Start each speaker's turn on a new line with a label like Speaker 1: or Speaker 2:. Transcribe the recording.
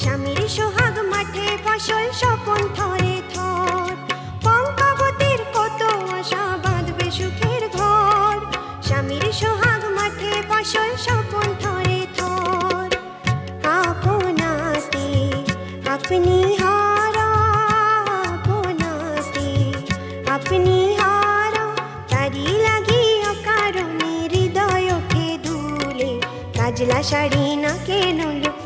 Speaker 1: স্বামীর সোহাগ মাঠে ফসল স্বপন থরে থর, পঙ্কাবতীর কত আশা বাঁধবে সুখের ঘর। স্বামীর সোহাগ মাঠে ফসল স্বপন থরে থর। আপনাতে আপনি হারা, আপনাতে আপনি হারা, তারি লাগি অকারণে হৃদয়কে দুলে, কাজলা শাড়ি না কেনলো